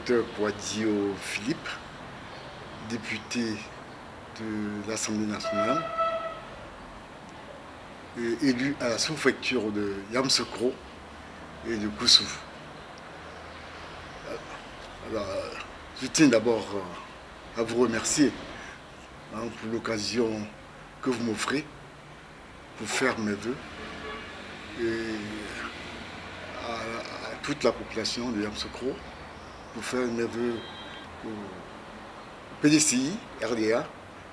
Dr Kouadio Philippe, député de l'Assemblée nationale, élu à la sous-préfecture de Yamoussoukro et de Koussou. Alors, je tiens d'abord à vous remercier pour l'occasion que vous m'offrez pour faire mes vœux et à toute la population de Yamoussoukro pour faire mes vœux au PDCI, RDA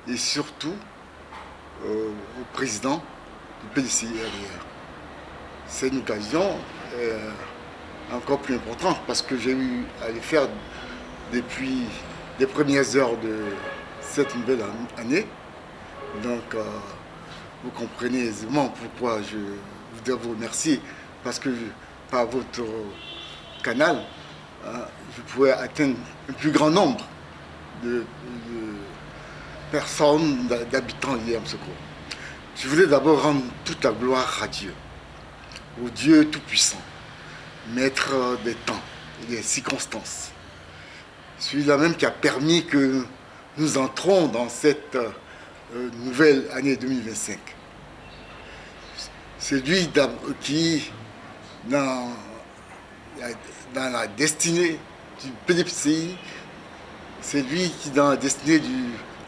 et surtout au président du PDCI, RDA. C'est une occasion encore plus importante parce que j'ai eu à le faire depuis les premières heures de cette nouvelle année. Donc, vous comprenez aisément pourquoi je voudrais vous remercier parce que par votre canal, je pourrais atteindre un plus grand nombre de personnes, d'habitants de Yamoussoukro. Je voulais d'abord rendre toute la gloire à Dieu, au Dieu Tout-Puissant, maître des temps et des circonstances. Celui-là même qui a permis que nous entrons dans cette nouvelle année 2025. C'est lui qui, dans la destinée du PDCI, c'est lui qui, dans la destinée de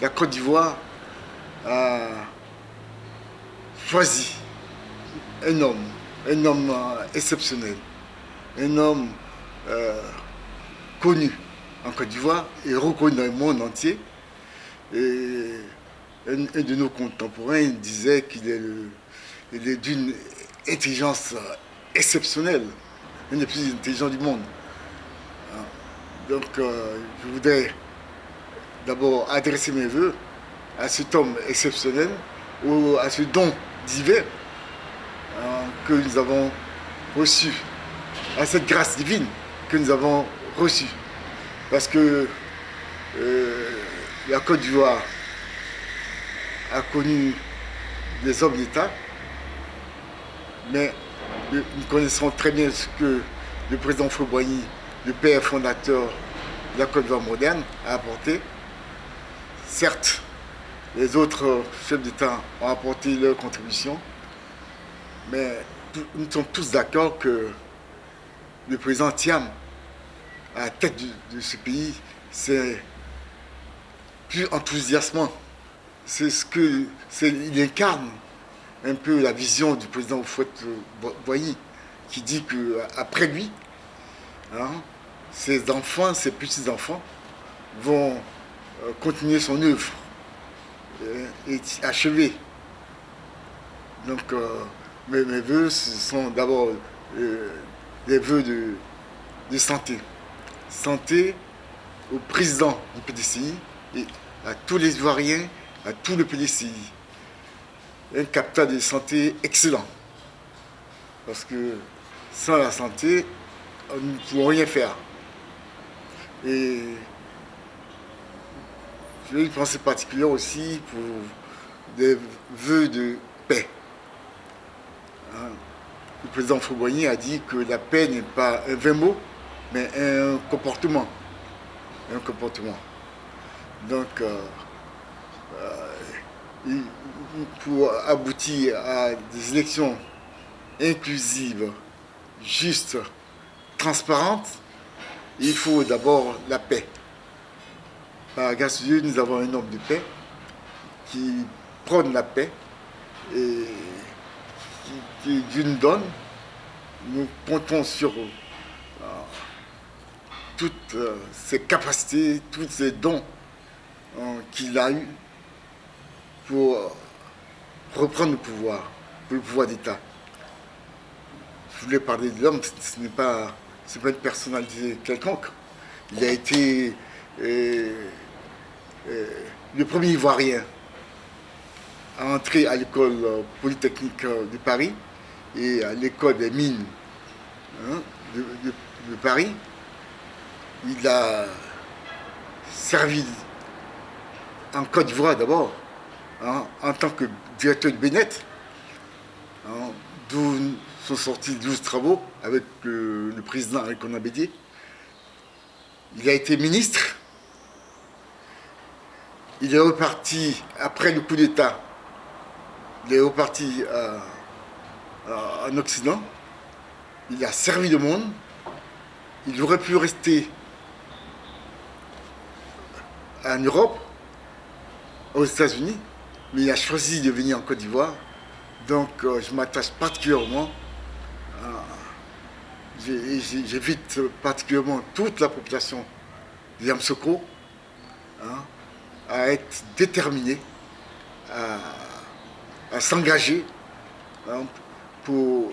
la Côte d'Ivoire, a choisi un homme exceptionnel, un homme connu en Côte d'Ivoire et reconnu dans le monde entier. Et un de nos contemporains disait qu'il est d'une intelligence exceptionnelle, un des plus intelligents du monde. Donc je voudrais d'abord adresser mes voeux à cet homme exceptionnel, à ce don divin que nous avons reçu, à cette grâce divine que nous avons reçue. Parce que la Côte d'Ivoire a connu des hommes d'État, mais nous connaissons très bien ce que le président Houphouët-Boigny, le père fondateur de la Côte d'Ivoire moderne, a apporté. Certes, les autres chefs d'État ont apporté leur contribution, mais nous sommes tous d'accord que le président Thiam, à la tête de ce pays, c'est plus enthousiasmant. Il incarne un peu la vision du président Houphouët-Boigny, qui dit qu'après lui, ses enfants, ses petits-enfants vont continuer son œuvre et achever. Donc, mes voeux, ce sont d'abord des voeux de santé. Santé au président du PDCI et à tous les Ivoiriens, à tout le PDCI. Un capital de santé excellent. Parce que sans la santé, nous ne pouvons rien faire. Et j'ai une pensée particulière aussi pour des vœux de paix. Le président Houphouët-Boigny a dit que la paix n'est pas un vain mot, mais un comportement. Un comportement. Donc, pour aboutir à des élections inclusives, justes, transparentes, il faut d'abord la paix. Par grâce de Dieu, nous avons un homme de paix qui prône la paix et qui Dieu nous donne. Nous comptons sur toutes ses capacités, tous ses dons qu'il a eus pour reprendre le pouvoir, pour le pouvoir d'État. Je voulais parler de l'homme, ce n'est pas une personnalité quelconque. Il a été le premier Ivoirien à entrer à l'école polytechnique de Paris et à l'école des mines de Paris. Il a servi en Côte d'Ivoire d'abord, en tant que directeur de Bénet, d'où sont sortis 12 travaux avec le président Henri Konan Bédié. Il a été ministre. Il est reparti après le coup d'État. Il est reparti en Occident. Il a servi le monde. Il aurait pu rester en Europe, aux États-Unis, mais il a choisi de venir en Côte d'Ivoire. Donc je m'attache particulièrement, j'invite particulièrement toute la population de Yamoussoukro, hein, à être déterminée, à s'engager, hein, pour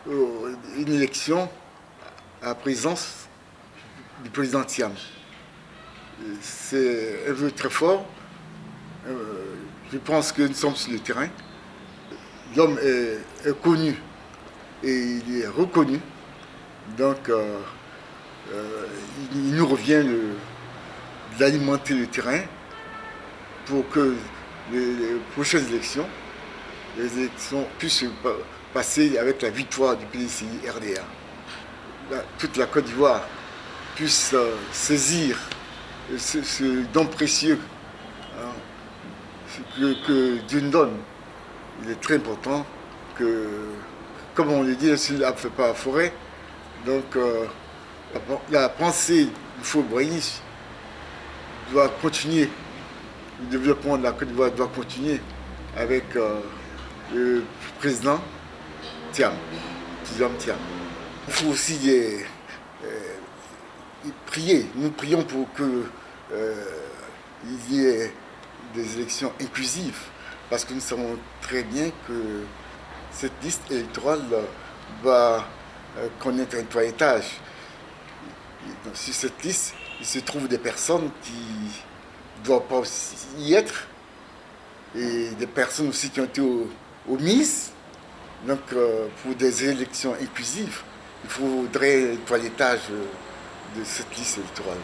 une élection à la présidence du président Thiam. C'est un vœu très fort. Je pense que nous sommes sur le terrain. L'homme est connu et il est reconnu. Donc, il nous revient d'alimenter le terrain pour que les prochaines élections, puissent se passer avec la victoire du PDCI RDA. Toute la Côte d'Ivoire puisse saisir ce don précieux, hein, que Dieu nous donne. Il est très important que, comme on le dit, le l'arbre ne fait pas la forêt. Donc la pensée du Fort-Boigny doit continuer. Le développement de la Côte d'Ivoire doit continuer avec le président Thiam. Il faut aussi prier. Nous prions pour qu'il y ait des élections inclusives, parce que nous savons très bien que cette liste électorale va connaître un toilettage. Sur cette liste, il se trouve des personnes qui ne doivent pas y être, et des personnes aussi qui ont été omises. Donc, pour des élections inclusives, il faudrait un toilettage de cette liste électorale.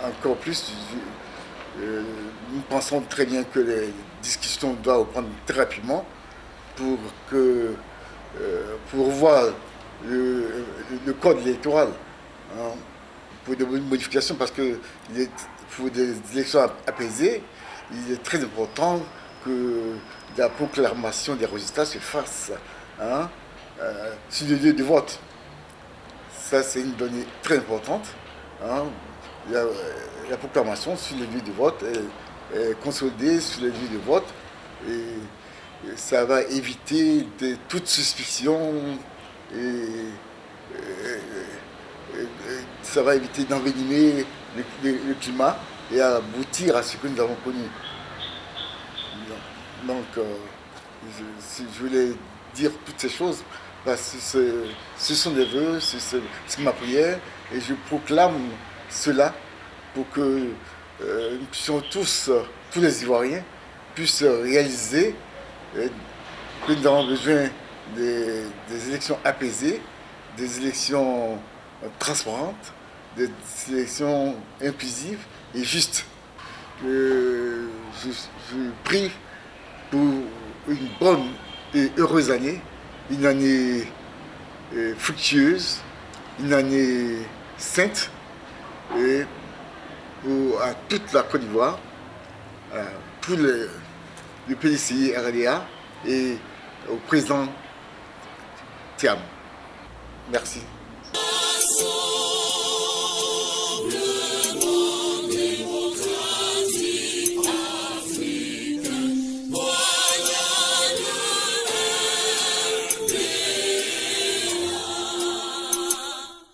Encore plus, nous pensons très bien que les discussions doivent reprendre très rapidement pour voir le code électoral, hein, pour des modifications, parce que pour des élections apaisées, il est très important que la proclamation des résultats se fasse, hein, sur le lieu de vote. Ça, c'est une donnée très importante. Hein. La proclamation sur le lieu de vote est consolidée sur le lieu de vote, et ça va éviter toute suspicion, et ça va éviter d'envenimer le climat et aboutir à ce que nous avons connu. Donc, je voulais dire toutes ces choses parce que ce sont des vœux, c'est ma prière, et je proclame cela pour que nous puissions tous les Ivoiriens, puissent réaliser que nous avons besoin des élections apaisées, des élections transparentes, des élections inclusives et justes. Je prie pour une bonne et heureuse année, une année fructueuse, une année sainte, et à toute la Côte d'Ivoire, tout le PDCI RDA et au président Thiam. Merci.